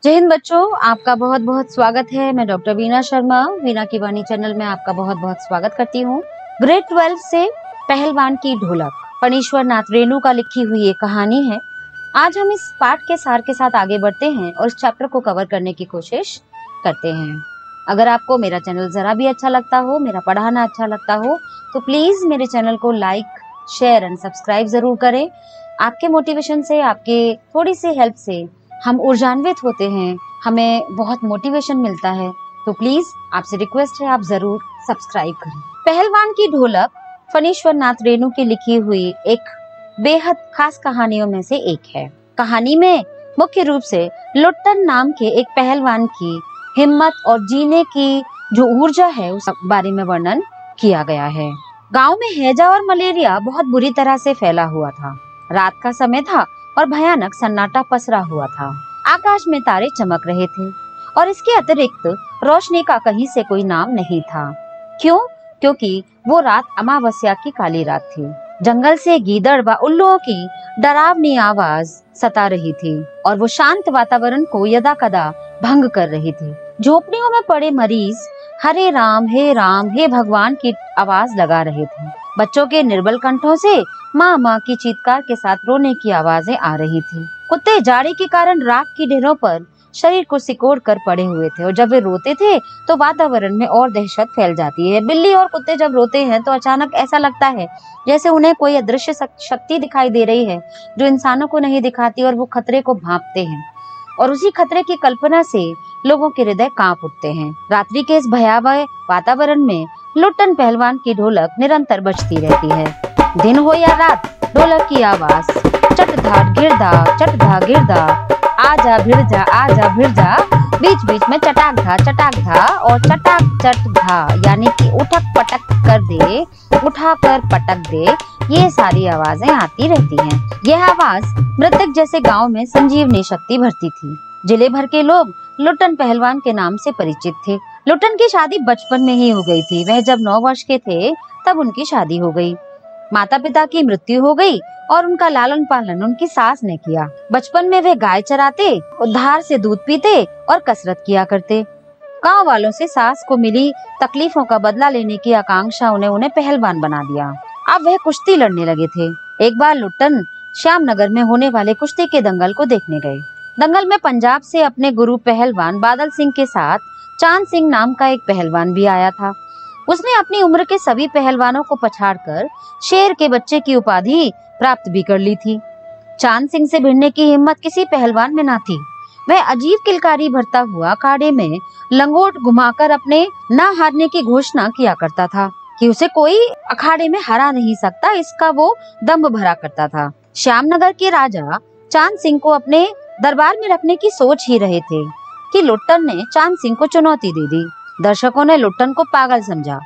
जय हिंद बच्चों, आपका बहुत बहुत स्वागत है। मैं डॉक्टर वीना शर्मा, वीना की वाणी चैनल में आपका बहुत बहुत स्वागत करती हूँ। ग्रेड 12 से पहलवान की ढोलक, फणीश्वर नाथ रेणु का लिखी हुई एक कहानी है। आज हम इस पाठ के सार के साथ आगे बढ़ते हैं और इस चैप्टर को कवर करने की कोशिश करते हैं। अगर आपको मेरा चैनल जरा भी अच्छा लगता हो, मेरा पढ़ाना अच्छा लगता हो, तो प्लीज मेरे चैनल को लाइक, शेयर एंड सब्सक्राइब जरूर करें। आपके मोटिवेशन से, आपके थोड़ी सी हेल्प से हम ऊर्जान्वित होते हैं, हमें बहुत मोटिवेशन मिलता है। तो प्लीज आपसे रिक्वेस्ट है, आप जरूर सब्सक्राइब करें। पहलवान की ढोलक फणीश्वर नाथ रेणु की लिखी हुई एक बेहद खास कहानियों में से एक है। कहानी में मुख्य रूप से लुट्टन नाम के एक पहलवान की हिम्मत और जीने की जो ऊर्जा है उस बारे में वर्णन किया गया है। गांव में हैजा और मलेरिया बहुत बुरी तरह से फैला हुआ था। रात का समय था और भयानक सन्नाटा पसरा हुआ था। आकाश में तारे चमक रहे थे और इसके अतिरिक्त रोशनी का कहीं से कोई नाम नहीं था। क्यों? क्योंकि वो रात अमावस्या की काली रात थी। जंगल से गीदड़ व उल्लुओं की डरावनी आवाज सता रही थी और वो शांत वातावरण को यदा कदा भंग कर रही थी। झोपड़ियों में पड़े मरीज हरे राम हे भगवान की आवाज लगा रहे थे। बच्चों के निर्बल कंठों से माँ माँ की चीत्कार के साथ रोने की आवाजें आ रही थी। कुत्ते जाड़े के कारण राख की ढेरों पर शरीर को सिकोड़ कर पड़े हुए थे और जब वे रोते थे तो वातावरण में और दहशत फैल जाती है। बिल्ली और कुत्ते जब रोते हैं तो अचानक ऐसा लगता है जैसे उन्हें कोई अदृश्य शक्ति दिखाई दे रही है जो इंसानों को नहीं दिखाती और वो खतरे को भांपते हैं और उसी खतरे की कल्पना से लोगों के हृदय कांप उठते हैं। रात्रि के इस भयावह वातावरण में लुट्टन पहलवान की ढोलक निरंतर बजती रहती है। दिन हो या रात, ढोलक की आवाज चट धा गिरदा, आजा भिड़ जा, बीच बीच में चटाक धा और चटाक चट धा, यानी कि उठक पटक कर दे, उठा कर पटक दे, ये सारी आवाजें आती रहती हैं। यह आवाज मृतक जैसे गांव में संजीवनी शक्ति भरती थी। जिले भर के लोग लुट्टन पहलवान के नाम से परिचित थे। लुट्टन की शादी बचपन में ही हो गई थी। वह जब 9 वर्ष के थे तब उनकी शादी हो गई। माता पिता की मृत्यु हो गई और उनका लालन पालन उनकी सास ने किया। बचपन में वे गाय चराते, धार से दूध पीते और कसरत किया करते। गांव वालों से सास को मिली तकलीफों का बदला लेने की आकांक्षा उन्हें पहलवान बना दिया। अब वह कुश्ती लड़ने लगे थे। एक बार लुट्टन श्यामनगर में होने वाले कुश्ती के दंगल को देखने गए। दंगल में पंजाब से अपने गुरु पहलवान बादल सिंह के साथ चांद सिंह नाम का एक पहलवान भी आया था। उसने अपनी उम्र के सभी पहलवानों को पछाड़कर शेर के बच्चे की उपाधि प्राप्त भी कर ली थी। चांद सिंह से भिड़ने की हिम्मत किसी पहलवान में न थी। वह अजीब किलकारी भरता हुआ अखाड़े में लंगोट घुमाकर अपने न हारने की घोषणा किया करता था कि उसे कोई अखाड़े में हरा नहीं सकता, इसका वो दम्भ भरा करता था। श्यामनगर के राजा चांद सिंह को अपने दरबार में रखने की सोच ही रहे थे कि लुट्टन ने चांद सिंह को चुनौती दे दी। दर्शकों ने लुट्टन को पागल समझा।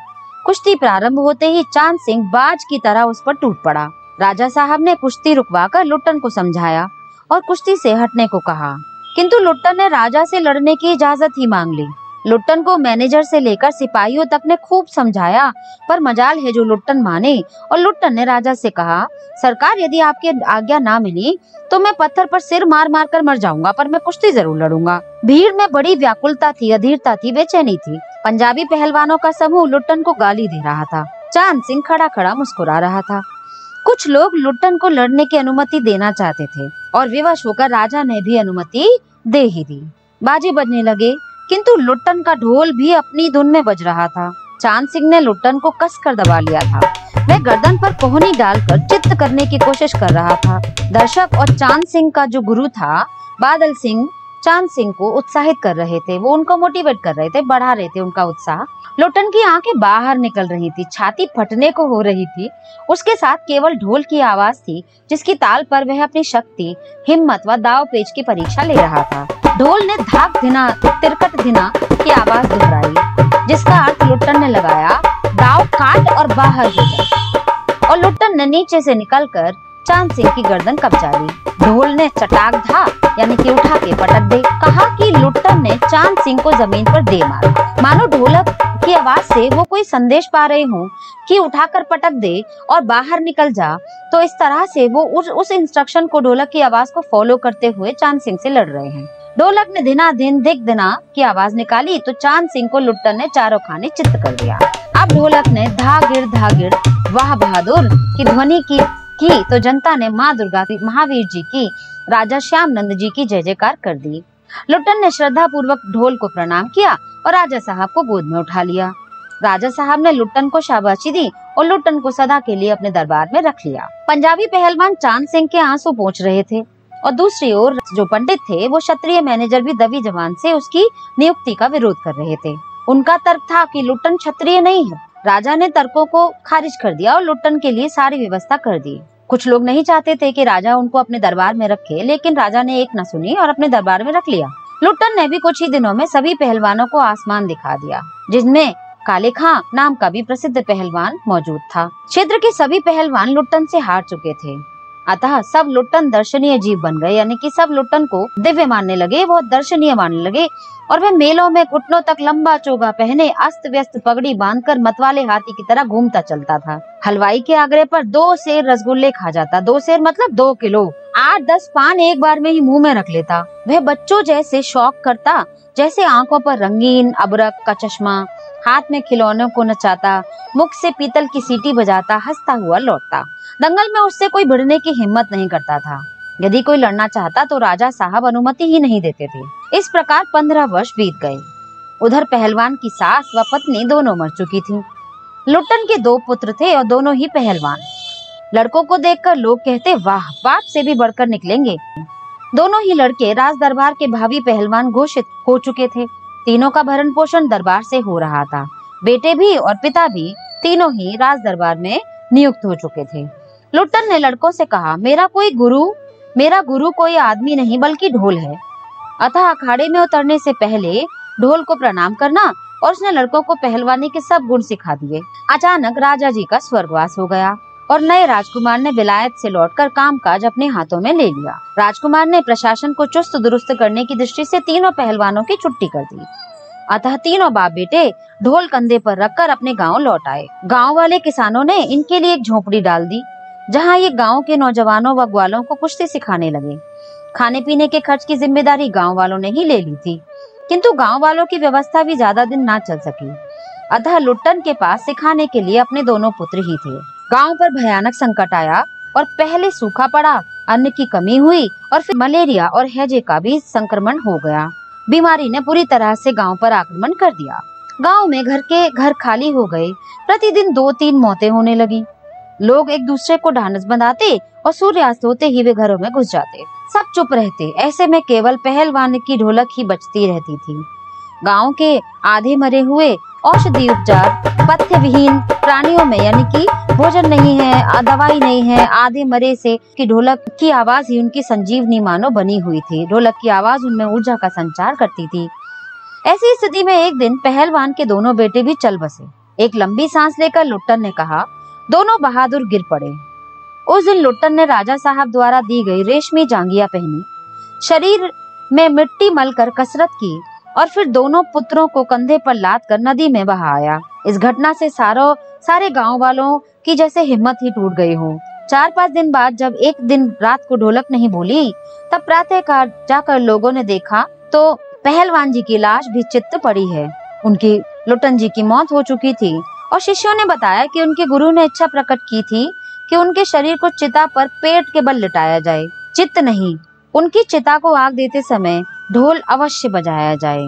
कुश्ती प्रारंभ होते ही चांद सिंह बाज की तरह उस पर टूट पड़ा। राजा साहब ने कुश्ती रुकवाकर लुट्टन को समझाया और कुश्ती से हटने को कहा, किंतु लुट्टन ने राजा से लड़ने की इजाजत ही मांग ली। लुट्टन को मैनेजर से लेकर सिपाहियों तक ने खूब समझाया, पर मजाल है जो लुट्टन माने। और लुट्टन ने राजा से कहा, सरकार, यदि आपकी आज्ञा ना मिली तो मैं पत्थर पर सिर मार मार कर मर जाऊंगा, पर मैं कुश्ती जरूर लड़ूंगा। भीड़ में बड़ी व्याकुलता थी, अधीरता थी, बेचैनी थी। पंजाबी पहलवानों का समूह लुट्टन को गाली दे रहा था। चांद सिंह खड़ा खड़ा मुस्कुरा रहा था। कुछ लोग लुट्टन को लड़ने की अनुमति देना चाहते थे और विवश होकर राजा ने भी अनुमति दे ही दी। बाजे बजने लगे, किंतु लुट्टन का ढोल भी अपनी धुन में बज रहा था। चांद सिंह ने लुट्टन को कसकर दबा लिया था। वह गर्दन पर कोहनी डालकर चित्त करने की कोशिश कर रहा था। दर्शक और चांद सिंह का जो गुरु था बादल सिंह, चांद सिंह को उत्साहित कर रहे थे। वो उनको मोटिवेट कर रहे थे, बढ़ा रहे थे उनका उत्साह। लुट्टन की आंखें बाहर निकल रही थी, छाती फटने को हो रही थी। उसके साथ केवल ढोल की आवाज थी जिसकी ताल पर वह अपनी शक्ति, हिम्मत व दाव पेच की परीक्षा ले रहा था। ढोल ने धाक धिना तिरकट धिना की आवाज दोहराई, जिसका अर्थ लुट्टन ने लगाया, दाव काट और बाहर हो जा। और लुट्टन ने नीचे से निकलकर चांद सिंह की गर्दन कब्जा ली। ढोल ने चटाक धा, यानी कि उठा के पटक दे। कहा कि लुट्टन ने चांद सिंह को जमीन पर दे मारा, मानो ढोलक की आवाज से वो कोई संदेश पा रहे हों कि उठाकर पटक दे और बाहर निकल जा। तो इस तरह से वो उस इंस्ट्रक्शन को ढोलक की आवाज को फॉलो करते हुए चांद सिंह से लड़ रहे हैं। ढोलक ने दिन दिख दिना की आवाज निकाली तो चांद सिंह को लुट्टन ने चारों खाने चित्त कर दिया। अब ढोलक ने धागिड़ वाह बहादुर की ध्वनि की तो जनता ने माँ दुर्गा की, महावीर जी की, राजा श्याम नंद जी की जय जयकार कर दी। लुट्टन ने श्रद्धा पूर्वक ढोल को प्रणाम किया और राजा साहब को गोद में उठा लिया। राजा साहब ने लुट्टन को शाबाशी दी और लुट्टन को सदा के लिए अपने दरबार में रख लिया। पंजाबी पहलवान चांद सिंह के आंसू पोंछ रहे थे और दूसरी ओर जो पंडित थे वो क्षत्रिय मैनेजर भी दबी जबान से उसकी नियुक्ति का विरोध कर रहे थे। उनका तर्क था कि लुट्टन क्षत्रिय नहीं है। राजा ने तर्कों को खारिज कर दिया और लुट्टन के लिए सारी व्यवस्था कर दी। कुछ लोग नहीं चाहते थे कि राजा उनको अपने दरबार में रखे, लेकिन राजा ने एक न सुनी और अपने दरबार में रख लिया। लुट्टन ने भी कुछ ही दिनों में सभी पहलवानों को आसमान दिखा दिया, जिसमें काले खां नाम का भी प्रसिद्ध पहलवान मौजूद था। क्षेत्र के सभी पहलवान लुट्टन से हार चुके थे, अतः सब लुट्टन दर्शनीय जीव बन गए, यानी कि सब लुट्टन को दिव्य मानने लगे, बहुत दर्शनीय मानने लगे। और वे मेलों में घुटनों तक लंबा चोगा पहने अस्त व्यस्त पगड़ी बांधकर मतवाले हाथी की तरह घूमता चलता था। हलवाई के आग्रह पर 2 सेर रसगुल्ले खा जाता। 2 सेर मतलब 2 किलो। 8-10 पान एक बार में ही मुंह में रख लेता। वह बच्चों जैसे शौक करता, जैसे आंखों पर रंगीन अबरक का चश्मा, हाथ में खिलौनों को नचाता, मुख से पीतल की सीटी बजाता हंसता हुआ लौटता। दंगल में उससे कोई भिड़ने की हिम्मत नहीं करता था। यदि कोई लड़ना चाहता तो राजा साहब अनुमति ही नहीं देते थे। इस प्रकार 15 वर्ष बीत गए। उधर पहलवान की सास व पत्नी दोनों मर चुकी थीं। लुट्टन के 2 पुत्र थे और दोनों ही पहलवान। लड़कों को देखकर लोग कहते, वाह, बाप से भी बढ़कर निकलेंगे। दोनों ही लड़के राज दरबार के भावी पहलवान घोषित हो चुके थे। तीनों का भरण पोषण दरबार से हो रहा था। बेटे भी और पिता भी तीनों ही राज दरबार में नियुक्त हो चुके थे। लुट्टन ने लड़कों से कहा, मेरा गुरु कोई आदमी नहीं बल्कि ढोल है, अतः अखाड़े में उतरने से पहले ढोल को प्रणाम करना। और उसने लड़कों को पहलवानी के सब गुण सिखा दिए। अचानक राजा जी का स्वर्गवास हो गया और नए राजकुमार ने विलायत से लौटकर कामकाज अपने हाथों में ले लिया। राजकुमार ने प्रशासन को चुस्त दुरुस्त करने की दृष्टि से तीनों पहलवानों की छुट्टी कर दी। अतः तीनों बाप बेटे ढोल कंधे पर रखकर अपने गांव लौट आए। गांव वाले किसानों ने इनके लिए एक झोपड़ी डाल दी, जहां ये गांव के नौजवानों व ग्वालों को कुश्ती सिखाने लगे। खाने पीने के खर्च की जिम्मेदारी गांव वालों ने ही ले ली थी, किंतु गांव वालों की व्यवस्था भी ज्यादा दिन ना चल सकी। अतः लुट्टन के पास सिखाने के लिए अपने दोनों पुत्र ही थे। गांव पर भयानक संकट आया और पहले सूखा पड़ा, अन्न की कमी हुई और फिर मलेरिया और हैजे का भी संक्रमण हो गया। बीमारी ने पूरी तरह से गांव पर आक्रमण कर दिया। गांव में घर खाली हो गए। प्रतिदिन 2-3 मौतें होने लगी। लोग एक दूसरे को ढांढस बंधाते और सूर्यास्त होते ही वे घरों में घुस जाते। सब चुप रहते। ऐसे में केवल पहलवान की ढोलक ही बचती रहती थी। गांव के आधे मरे हुए, औषधि उपचार, पथ्य विहीन प्राणियों में, यानी कि भोजन नहीं है, दवाई नहीं है, आधे मरे से कि ढोलक की आवाज ही उनकी संजीवनी मानो बनी हुई थी। ढोलक की आवाज उनमें ऊर्जा का संचार करती थी। ऐसी स्थिति में एक दिन पहलवान के दोनों बेटे भी चल बसे। एक लंबी सांस लेकर लुट्टन ने कहा, दोनों बहादुर गिर पड़े। उस दिन लुट्टन ने राजा साहब द्वारा दी गई रेशमी जांघिया पहनी, शरीर में मिट्टी मलकर कसरत की और फिर दोनों पुत्रों को कंधे पर लाद कर नदी में बहाया। इस घटना से सारे गांव वालों की जैसे हिम्मत ही टूट गई हो। 4-5 दिन बाद जब एक दिन रात को ढोलक नहीं बोली, तब प्रातःकाल जाकर लोगों ने देखा तो पहलवान जी की लाश भी चित्त पड़ी है। उनकी लुट्टन जी की मौत हो चुकी थी और शिष्यों ने बताया कि उनके गुरु ने इच्छा प्रकट की थी कि उनके शरीर को चिता पर पेट के बल लिटाया जाए, चित्त नहीं। उनकी चिता को आग देते समय ढोल अवश्य बजाया जाए।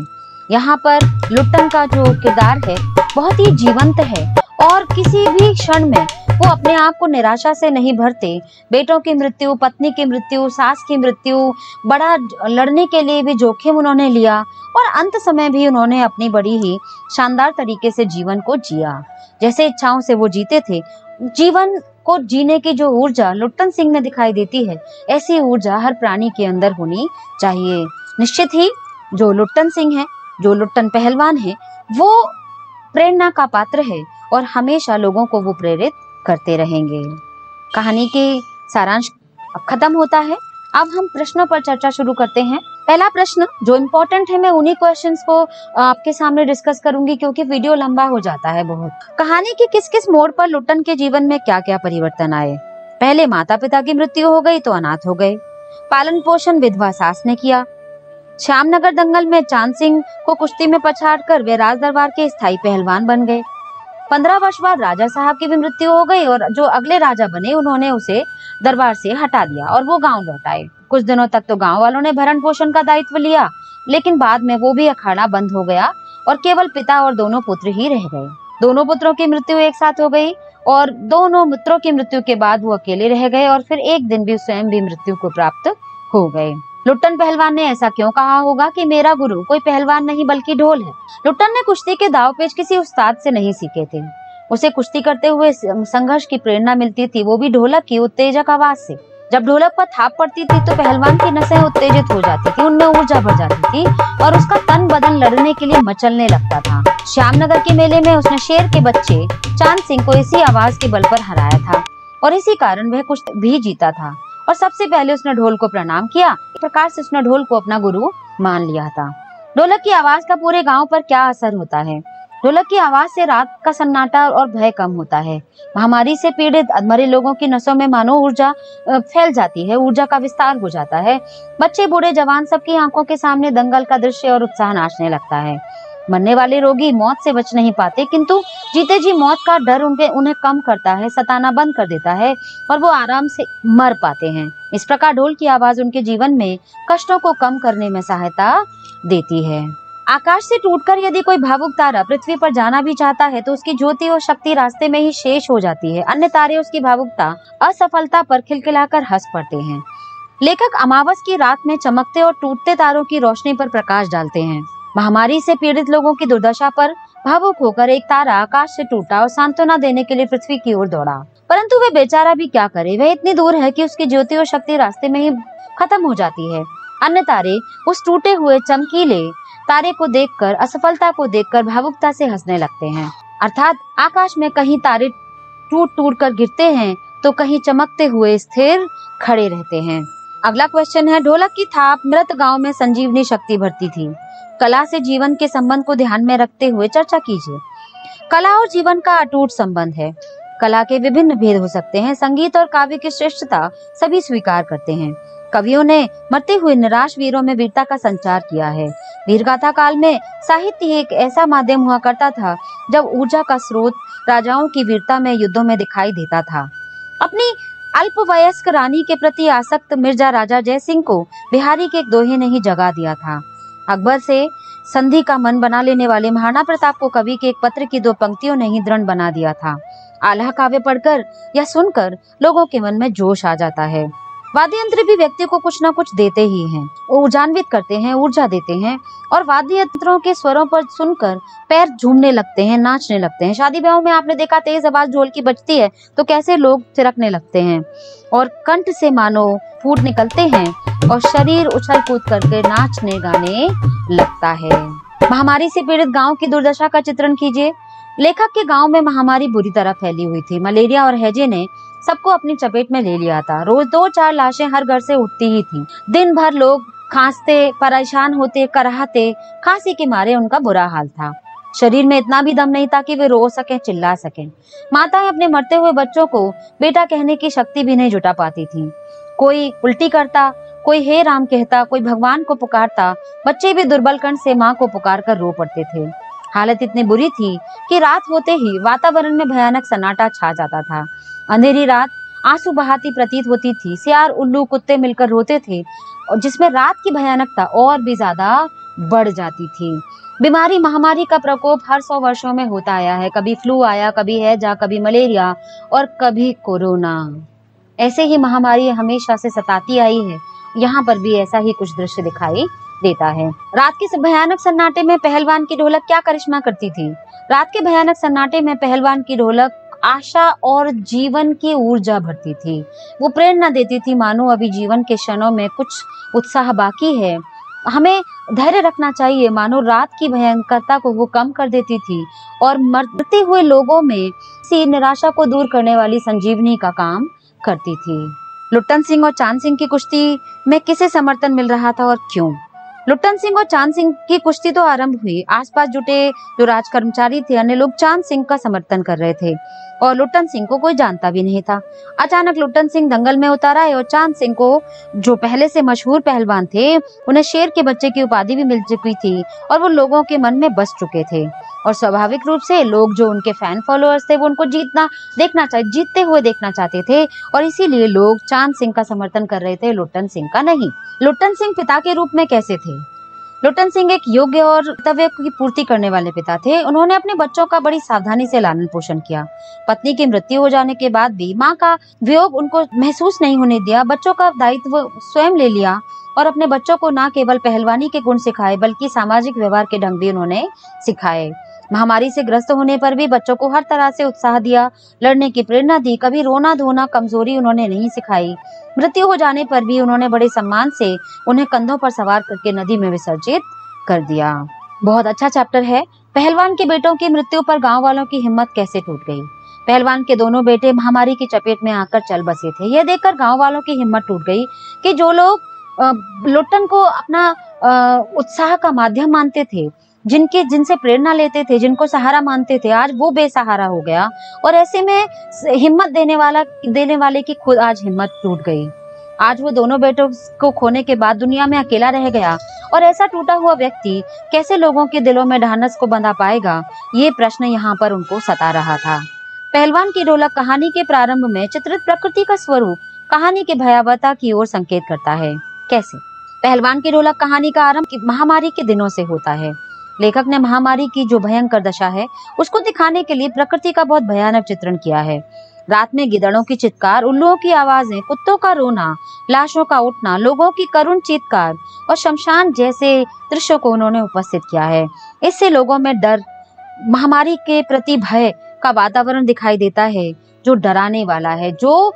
यहाँ पर लुट्टन का जो किरदार है बहुत ही जीवंत है और किसी भी क्षण में वो अपने आप को निराशा से नहीं भरते। बेटों की मृत्यु, पत्नी की मृत्यु, सास की मृत्यु, बड़ा लड़ने के लिए भी जोखिम उन्होंने लिया और अंत समय भी उन्होंने अपनी बड़ी ही शानदार तरीके से जीवन को जिया। जैसे इच्छाओं से वो जीते थे। जीवन को जीने की जो ऊर्जा लुट्टन सिंह में दिखाई देती है, ऐसी ऊर्जा हर प्राणी के अंदर होनी चाहिए। निश्चित ही जो लुट्टन सिंह है, जो लुट्टन पहलवान है, वो प्रेरणा का पात्र है और हमेशा लोगों को वो प्रेरित करते रहेंगे। कहानी के सारांश खत्म होता है। अब हम प्रश्नों पर चर्चा शुरू करते हैं। पहला प्रश्न जो इम्पोर्टेंट है, मैं उन्हीं क्वेश्चंस को आपके सामने डिस्कस करूंगी क्योंकि वीडियो लंबा हो जाता है बहुत। कहानी के किस किस मोड़ पर लुट्टन के जीवन में क्या क्या परिवर्तन आए? पहले माता पिता की मृत्यु हो गई तो अनाथ हो गए। पालन पोषण विधवा सास ने किया। श्यामनगर दंगल में चांद सिंह को कुश्ती में पछाड़कर वे राज दरबार के स्थायी पहलवान बन गए। 15 वर्ष बाद राजा साहब की भी मृत्यु हो गई और जो अगले राजा बने उन्होंने उसे दरबार से हटा दिया और वो गांव लौट आए। कुछ दिनों तक तो गांव वालों ने भरण पोषण का दायित्व लिया, लेकिन बाद में वो भी अखाड़ा बंद हो गया और केवल पिता और दोनों पुत्र ही रह गए। दोनों पुत्रों की मृत्यु एक साथ हो गई और दोनों पुत्रों की मृत्यु के बाद वो अकेले रह गए और फिर एक दिन भी स्वयं भी मृत्यु को प्राप्त हो गए। लुट्टन पहलवान ने ऐसा क्यों कहा होगा कि मेरा गुरु कोई पहलवान नहीं बल्कि ढोल है। लुट्टन ने कुश्ती के दाव पेच किसी उस्ताद से नहीं सीखे थे। उसे कुश्ती करते हुए संघर्ष की प्रेरणा मिलती थी, वो भी ढोलक की उत्तेजक आवाज से। जब ढोलक पर थाप पड़ती थी तो पहलवान की नसें उत्तेजित हो जाती थी, उनमें ऊर्जा बढ़ जाती थी और उसका तन बदन लड़ने के लिए मचलने लगता था। श्यामनगर के मेले में उसने शेर के बच्चे चांद सिंह को इसी आवाज के बल पर हराया था और इसी कारण वह कुश्ती भी जीता था। और सबसे पहले उसने ढोल को प्रणाम किया। इस प्रकार से उसने ढोल को अपना गुरु मान लिया था। ढोलक की आवाज का पूरे गांव पर क्या असर होता है। ढोलक की आवाज से रात का सन्नाटा और भय कम होता है। महामारी से पीड़ित अधमरे लोगों की नसों में मानो ऊर्जा फैल जाती है, ऊर्जा का विस्तार हो जाता है। बच्चे बूढ़े जवान सबकी आंखों के सामने दंगल का दृश्य और उत्साह नाचने लगता है। मरने वाले रोगी मौत से बच नहीं पाते, किंतु जीते जी मौत का डर उन्हें कम करता है, सताना बंद कर देता है और वो आराम से मर पाते हैं। इस प्रकार ढोल की आवाज उनके जीवन में कष्टों को कम करने में सहायता देती है। आकाश से टूटकर यदि कोई भावुक तारा पृथ्वी पर जाना भी चाहता है तो उसकी ज्योति और शक्ति रास्ते में ही शेष हो जाती है। अन्य तारे उसकी भावुकता असफलता पर खिलखिलाकर हंस पड़ते हैं। लेखक अमावस की रात में चमकते और टूटते तारों की रोशनी पर प्रकाश डालते हैं। महामारी से पीड़ित लोगों की दुर्दशा पर भावुक होकर एक तारा आकाश से टूटा और सांत्वना देने के लिए पृथ्वी की ओर दौड़ा, परंतु वह बेचारा भी क्या करे, वह इतनी दूर है कि उसकी ज्योति और शक्ति रास्ते में ही खत्म हो जाती है। अन्य तारे उस टूटे हुए चमकीले तारे को देखकर, असफलता को देखकर भावुकता से हंसने लगते हैं। अर्थात आकाश में कहीं तारे टूट टूट कर गिरते हैं तो कहीं चमकते हुए स्थिर खड़े रहते हैं। अगला क्वेश्चन है, ढोलक की थाप मृत गांव में संजीवनी शक्ति भरती थी। कला से जीवन के संबंध को ध्यान में रखते हुए चर्चा कीजिए। कला और जीवन का अटूट संबंध है। कला के विभिन्न भेद हो सकते हैं। संगीत और काव्य की श्रेष्ठता सभी स्वीकार करते हैं। कवियों ने मरते हुए निराश वीरों में वीरता का संचार किया है। वीरगाथा काल में साहित्य एक ऐसा माध्यम हुआ करता था जब ऊर्जा का स्रोत राजाओं की वीरता में युद्धों में दिखाई देता था। अपनी अल्पवयस्क रानी के प्रति आसक्त मिर्जा राजा जयसिंह को बिहारी के एक दोहे ने ही जगा दिया था। अकबर से संधि का मन बना लेने वाले महाराणा प्रताप को कवि के एक पत्र की 2 पंक्तियों ने ही दृढ़ बना दिया था। आल्हा काव्य पढ़कर या सुनकर लोगों के मन में जोश आ जाता है। वाद्य यंत्र भी व्यक्ति को कुछ न कुछ देते ही हैं, ऊर्जान्वित करते हैं, ऊर्जा देते हैं और वाद्य यंत्रों के स्वरों पर सुनकर पैर झूमने लगते हैं, नाचने लगते हैं। शादी ब्याहों में आपने देखा तेज आवाज ढोल की बजती है तो कैसे लोग थिरकने लगते हैं और कंठ से मानो फूट निकलते हैं और शरीर उछल कूद करके नाचने गाने लगता है। महामारी से पीड़ित गांव की दुर्दशा का चित्रण कीजिए। लेखक के गांव में महामारी बुरी तरह फैली हुई थी। मलेरिया और हैजे ने सबको अपनी चपेट में ले लिया था। रोज 2-4 लाशें हर घर से उठती ही थी। दिन भर लोग खांसते, परेशान होते, कराहते, खांसी के मारे उनका बुरा हाल था। शरीर में इतना भी दम नहीं था कि वे रो सकें, चिल्ला सकें। माताएं अपने मरते हुए बच्चों को बेटा कहने की शक्ति भी नहीं जुटा पाती थी। कोई उल्टी करता, कोई हे राम कहता, कोई भगवान को पुकारता। बच्चे भी दुर्बल कंठ से माँ को पुकार कर रो पड़ते थे। हालत इतनी बुरी थी कि रात होते ही वातावरण में भयानक सन्नाटा छा जाता था। अंधेरी रात आंसू बहाती प्रतीत होती थी। सियार, उल्लू, कुत्ते मिलकर रोते थे और जिसमें रात की भयानकता और भी ज्यादा बढ़ जाती थी। बीमारी, महामारी का प्रकोप हर 100 वर्षों में होता आया है। कभी फ्लू आया, कभी हैजा, कभी मलेरिया और कभी कोरोना। ऐसे ही महामारी हमेशा से सताती आई है। यहाँ पर भी ऐसा ही कुछ दृश्य दिखाई देता है। रात के भयानक सन्नाटे में पहलवान की ढोलक क्या करिश्मा करती थी। रात के भयानक सन्नाटे में पहलवान की ढोलक आशा और जीवन की ऊर्जा भरती थी। वो प्रेरणा देती थी मानो अभी जीवन के क्षणों में कुछ उत्साह बाकी है, हमें धैर्य रखना चाहिए। मानो रात की भयंकरता को वो कम कर देती थी और मरते हुए लोगों में सी निराशा को दूर करने वाली संजीवनी का काम करती थी। लुट्टन सिंह और चांद सिंह की कुश्ती में किसे समर्थन मिल रहा था और क्यों? लुट्टन सिंह और चांद सिंह की कुश्ती तो आरंभ हुई। आसपास जुटे जो राज कर्मचारी थे, अन्य लोग चांद सिंह का समर्थन कर रहे थे। और लुट्टन सिंह को कोई जानता भी नहीं था। अचानक लुट्टन सिंह दंगल में उतर आए और चांद सिंह को, जो पहले से मशहूर पहलवान थे, उन्हें शेर के बच्चे की उपाधि भी मिल चुकी थी और वो लोगों के मन में बस चुके थे। और स्वाभाविक रूप से लोग, जो उनके फैन फॉलोअर्स थे, वो उनको जीतते हुए देखना चाहते थे और इसीलिए लोग चांद सिंह का समर्थन कर रहे थे, लुट्टन सिंह का नहीं। लुट्टन सिंह पिता के रूप में कैसे थे? लुट्टन सिंह एक योग्य और कर्तव्य की पूर्ति करने वाले पिता थे। उन्होंने अपने बच्चों का बड़ी सावधानी से लालन पोषण किया। पत्नी की मृत्यु हो जाने के बाद भी मां का वियोग उनको महसूस नहीं होने दिया। बच्चों का दायित्व स्वयं ले लिया और अपने बच्चों को न केवल पहलवानी के गुण सिखाए बल्कि सामाजिक व्यवहार के ढंग भी उन्होंने सिखाए। महामारी से ग्रस्त होने पर भी बच्चों को हर तरह से उत्साह दिया, लड़ने की प्रेरणा दी, कभी रोना धोना कमजोरी उन्होंने नहीं सिखाई। मृत्यु हो जाने पर भी उन्होंने बड़े सम्मान से उन्हें कंधों पर सवार करके नदी में विसर्जित कर दिया। बहुत अच्छा चैप्टर है। पहलवान के बेटों की मृत्यु पर गांव वालों की हिम्मत कैसे टूट गई। पहलवान के दोनों बेटे महामारी की चपेट में आकर चल बसे थे। यह देखकर गांव वालों की हिम्मत टूट गई कि जो लोग लुट्टन को अपना उत्साह का माध्यम मानते थे, जिनसे प्रेरणा लेते थे, जिनको सहारा मानते थे, आज वो बेसहारा हो गया और ऐसे में हिम्मत देने वाले की खुद आज हिम्मत टूट गई। आज वो दोनों बेटों को खोने के बाद दुनिया में अकेला रह गया और ऐसा टूटा हुआ व्यक्ति कैसे लोगों के दिलों में ढांढस को बंधा पाएगा, ये प्रश्न यहाँ पर उनको सता रहा था। पहलवान की ढोलक कहानी के प्रारंभ में चित्रित प्रकृति का स्वरूप कहानी के भयावहता की ओर संकेत करता है। कैसे? पहलवान की ढोलक कहानी का आरंभ महामारी के दिनों से होता है। लेखक ने महामारी की जो भयंकर दशा है उसको दिखाने के लिए प्रकृति का बहुत भयानक चित्रण किया है। रात में गिदड़ों की चित्कार, उल्लुओं की आवाजें, कुत्तों का रोना, लाशों का उठना, लोगों की करुण चीत्कार और शमशान जैसे दृश्यों को उन्होंने उपस्थित किया है। इससे लोगों में डर, महामारी के प्रति भय का वातावरण दिखाई देता है, जो डराने वाला है, जो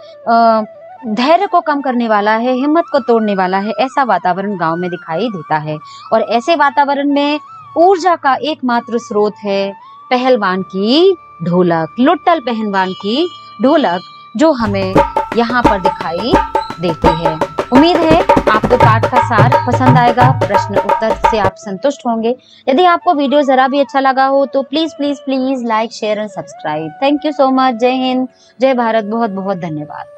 धैर्य को कम करने वाला है, हिम्मत को तोड़ने वाला है। ऐसा वातावरण गांव में दिखाई देता है और ऐसे वातावरण में ऊर्जा का एकमात्र स्रोत है पहलवान की ढोलक, लुट्टल पहलवान की ढोलक, जो हमें यहाँ पर दिखाई देती है। उम्मीद है आपको पाठ का सार पसंद आएगा, प्रश्न उत्तर से आप संतुष्ट होंगे। यदि आपको वीडियो जरा भी अच्छा लगा हो तो please like, share and subscribe. Thank you so much. जय हिंद, जय भारत। बहुत बहुत धन्यवाद।